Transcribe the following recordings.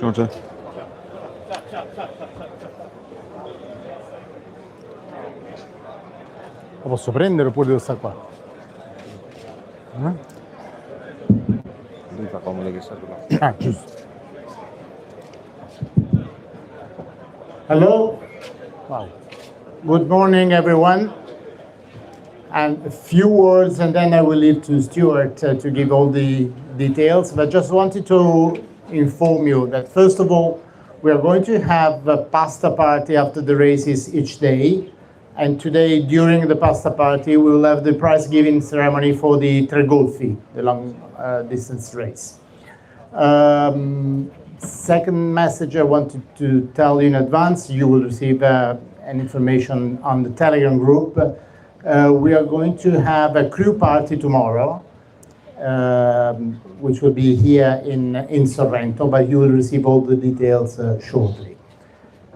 you want to? Lo posso prendere oppure devo stare qua? Lui fa comodo che sta là. Ah, giusto. Hello. Wow. Good morning, everyone. And a few words, and then I will leave to Stuart to give all the details. But just wanted to inform you that, first of all, we are going to have a pasta party after the races each day. And today, during the pasta party, we will have the prize giving ceremony for the Golfi, the long distance race. Second message I wanted to tell you in advance, you will receive an information on the Telegram group. We are going to have a crew party tomorrow, which will be here in Sorrento, but you will receive all the details shortly.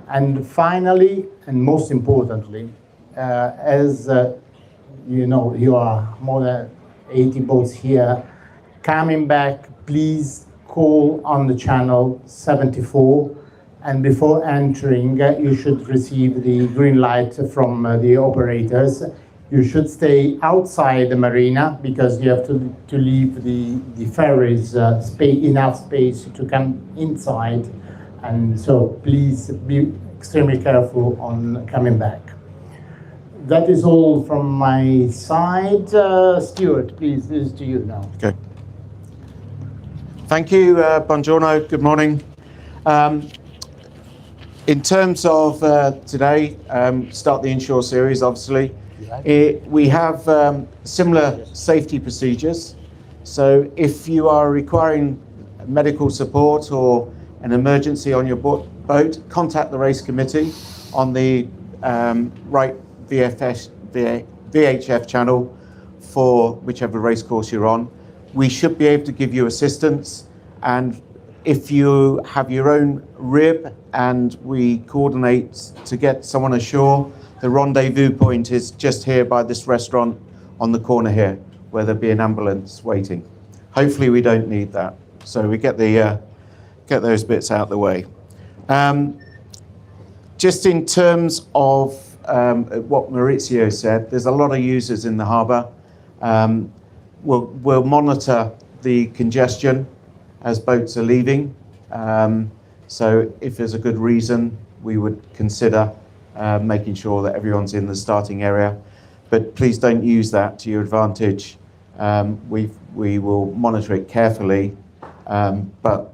And finally, and most importantly, as you know, you are more than 80 boats here. Coming back, please call on the channel 74, and before entering, you should receive the green light from the operators. You should stay outside the marina because you have to leave the ferries enough space to come inside, and so please be extremely careful on coming back. That is all from my side. Stuart, please, this is to you now. Okay. Thank you. Buongiorno. Good morning. In terms of today, start the inshore series, obviously. We have similar safety procedures. So if you are requiring medical support or an emergency on your boat, contact the race committee on the right VHF channel for whichever race course you're on. We should be able to give you assistance, and if you have your own rib and we coordinate to get someone ashore, the rendezvous point is just here by this restaurant on the corner here, where there'll be an ambulance waiting. Hopefully we don't need that, so we get those bits out the way. Just in terms of what Maurizio said, there's a lot of users in the harbour. We'll monitor the congestion as boats are leaving. So if there's a good reason, we would consider making sure that everyone's in the starting area. But please don't use that to your advantage. We will monitor it carefully, but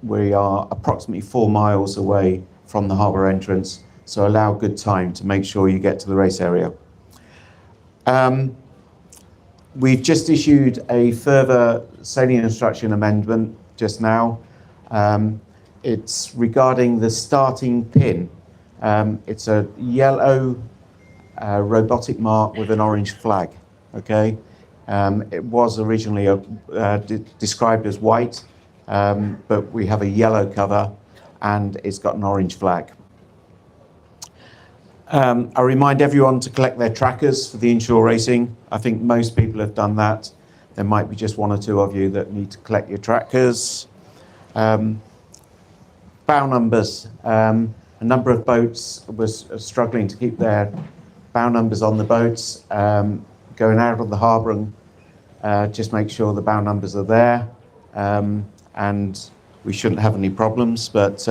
we are approximately 4 miles away from the harbour entrance, so allow good time to make sure you get to the race area. We've just issued a further sailing instruction amendment just now. It's regarding the starting pin. It's a yellow robotic mark with an orange flag, okay? It was originally described as white, but we have a yellow cover and it's got an orange flag. I remind everyone to collect their trackers for the inshore racing. I think most people have done that. There might be just 1 or 2 of you that need to collect your trackers. Bow numbers. A number of boats was struggling to keep their bow numbers on the boats. Going out of the harbour and just make sure the bow numbers are there. And we shouldn't have any problems. But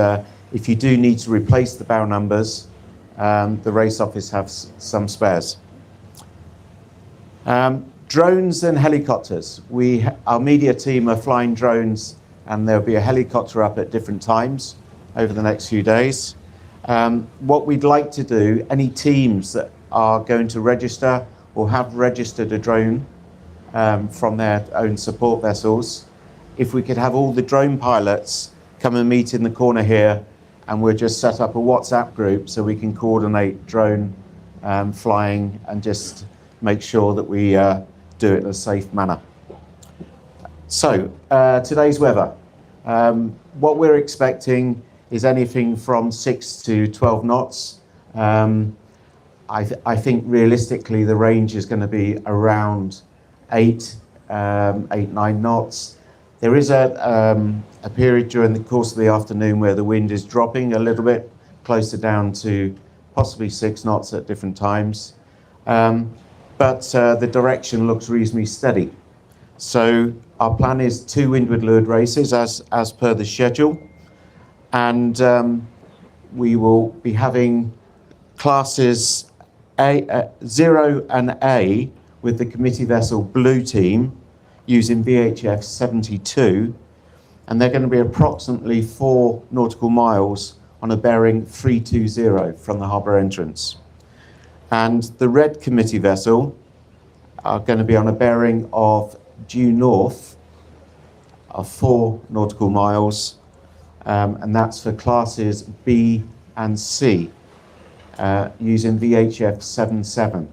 if you do need to replace the bow numbers, the race office has some spares. Drones and helicopters. Our media team are flying drones, and there'll be a helicopter up at different times over the next few days. What we'd like to do, any teams that are going to register or have registered a drone from their own support vessels, if we could have all the drone pilots come and meet in the corner here, and we'll just set up a WhatsApp group so we can coordinate drone flying and just make sure that we do it in a safe manner. So, today's weather. What we're expecting is anything from 6 to 12 knots. I think realistically the range is going to be around 8, 9 knots. There is a period during the course of the afternoon where the wind is dropping a little bit, closer down to possibly 6 knots at different times. But the direction looks reasonably steady. So our plan is 2 windward leeward races as per the schedule. And we will be having classes 0 and A with the committee vessel Blue Team using VHF 72, and they're going to be approximately 4 nautical miles on a bearing 320 from the harbour entrance. And the red committee vessel are going to be on a bearing of due north of 4 nautical miles, and that's for classes B and C, using VHF 77.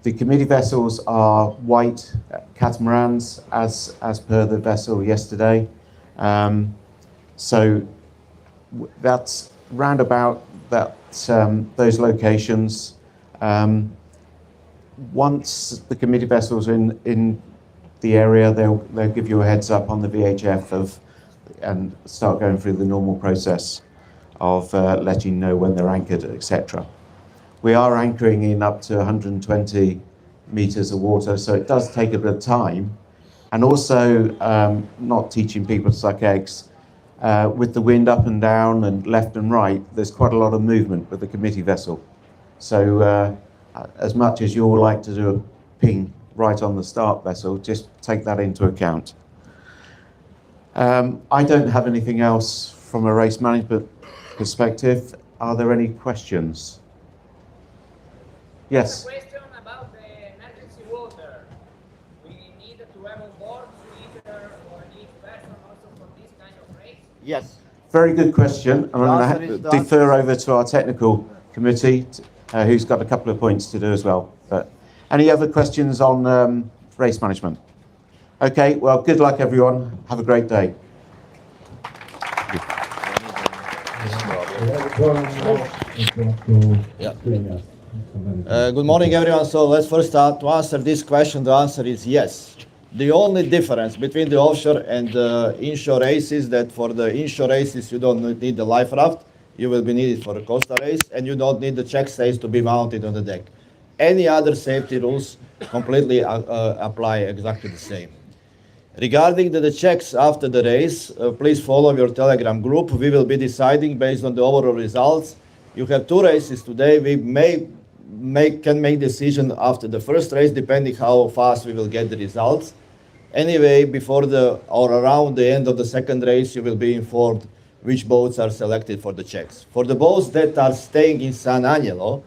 The committee vessels are white catamarans, as per the vessel yesterday. So that's round about those locations. Once the committee vessels are in the area, they'll give you a heads up on the VHF and start going through the normal process of letting you know when they're anchored, etc. We are anchoring in up to 120 meters of water, so it does take a bit of time. And also, not teaching people to suck eggs, with the wind up and down and left and right, there's quite a lot of movement with the committee vessel. So as much as you all like to do a ping right on the start vessel, just take that into account. I don't have anything else from a race management perspective. Are there any questions? Yes. Question about the emergency water. We need to have on board sweeper or need person also for this kind of race? Yes. Very good question. I'm going to defer over to our technical committee, who's got a couple of points to do as well. But any other questions on race management? Okay, well, good luck, everyone. Have a great day. Good morning, everyone. So let's first start to answer this question. The answer is yes. The only difference between the offshore and the inshore race is that for the inshore races, you don't need the life raft. You will be needed for a coastal race, and you don't need the check stays to be mounted on the deck. Any other safety rules completely apply exactly the same. Regarding the checks after the race, please follow your Telegram group. We will be deciding based on the overall results. You have 2 races today. We can make decision after the first race, depending how fast we will get the results. Anyway, before or around the end of the second race, you will be informed which boats are selected for the checks. For the boats that are staying in San Angelo,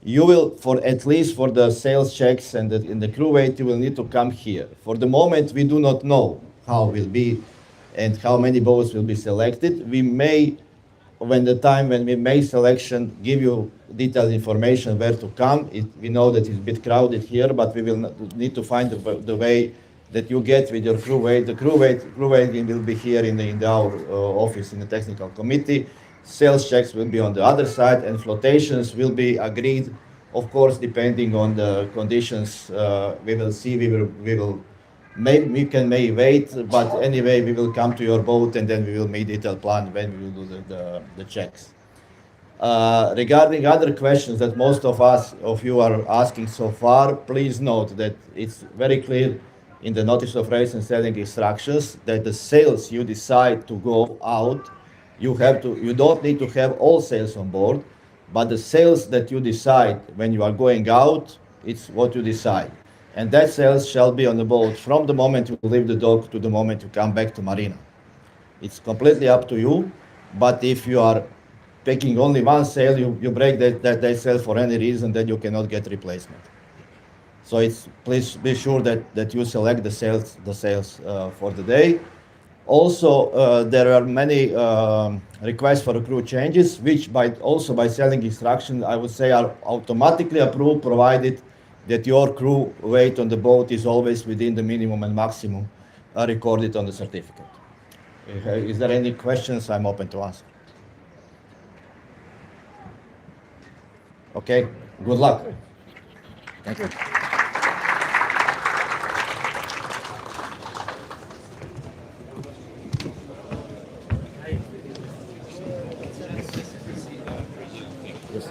you will, at least for the sales checks and in the crew weight, you will need to come here. For the moment, we do not know how it will be and how many boats will be selected. We may, when we make selection, give you detailed information where to come. We know that it's a bit crowded here, but we will need to find the way that you get with your crew weight. The crew weighting will be here in our office in the technical committee. Sales checks will be on the other side, and flotations will be agreed, of course, depending on the conditions. We will see. We can may wait, but anyway, we will come to your boat, and then we will make detailed plan when we will do the checks. Regarding other questions that most of you are asking so far, please note that it's very clear in the notice of race and selling instructions that the sails you decide to go out, you don't need to have all sails on board, but the sails that you decide when you are going out, it's what you decide. And that sails shall be on the boat from the moment you leave the dock to the moment you come back to marina. It's completely up to you, but if you are taking only one sail, you break that sail for any reason, then you cannot get replacement. So please be sure that you select the sails for the day. Also, there are many requests for crew changes, which by selling instructions, I would say are automatically approved, provided that your crew weight on the boat is always within the minimum and maximum recorded on the certificate. Is there any questions? I'm open to answer. Okay, good luck. Thank you. Yes.